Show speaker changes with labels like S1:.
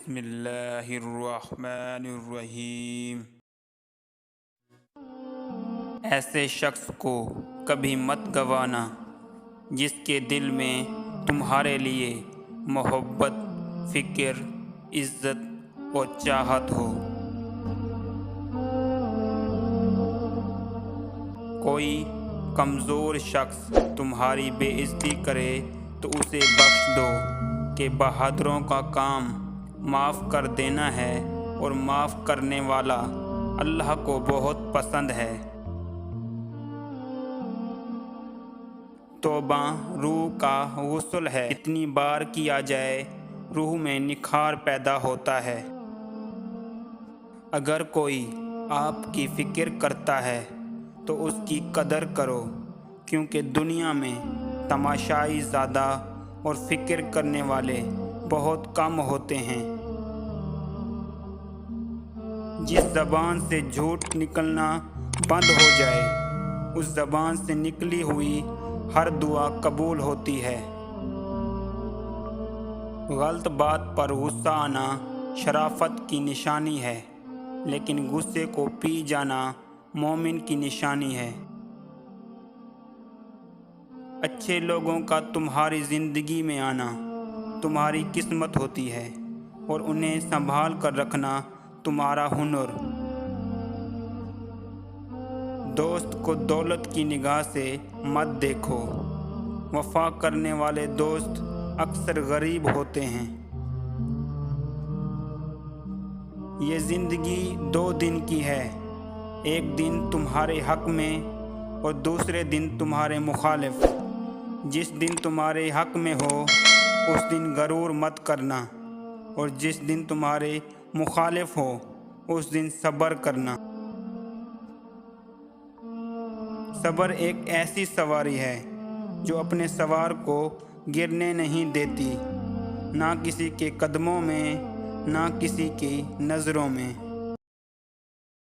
S1: بسم اللہ الرحمن الرحیم۔ ایسے شخص کو کبھی مت گوانا جس کے دل میں تمہارے لیے محبت، فکر، عزت اور چاہت ہو۔ کوئی کمزور شخص تمہاری بے عزتی کرے تو اسے بخش دو کہ بہادروں کا کام معاف کر دینا ہے، اور معاف کرنے والا اللہ کو بہت پسند ہے۔ توبہ روح کا غسل ہے، جتنی بار کیا جائے روح میں نکھار پیدا ہوتا ہے۔ اگر کوئی آپ کی فکر کرتا ہے تو اس کی قدر کرو، کیونکہ دنیا میں تماشائی زیادہ اور فکر کرنے والے بہت کم ہوتے ہیں۔ جس زبان سے جھوٹ نکلنا بند ہو جائے، اس زبان سے نکلی ہوئی ہر دعا قبول ہوتی ہے۔ غلط بات پر غصہ آنا شرافت کی نشانی ہے، لیکن غصے کو پی جانا مومن کی نشانی ہے۔ اچھے لوگوں کا تمہاری زندگی میں آنا تمہاری قسمت ہوتی ہے، اور انہیں سنبھال کر رکھنا تمہارا ہنر۔ دوست کو دولت کی نگاہ سے مت دیکھو، وفا کرنے والے دوست اکثر غریب ہوتے ہیں۔ یہ زندگی 2 دن کی ہے، ایک دن تمہارے حق میں اور دوسرے دن تمہارے مخالف۔ جس دن تمہارے حق میں ہو اس دن غرور مت کرنا، اور جس دن تمہارے مخالف ہو اس دن صبر کرنا۔ صبر ایک ایسی سواری ہے جو اپنے سوار کو گرنے نہیں دیتی، نہ کسی کے قدموں میں، نہ کسی کی نظروں میں۔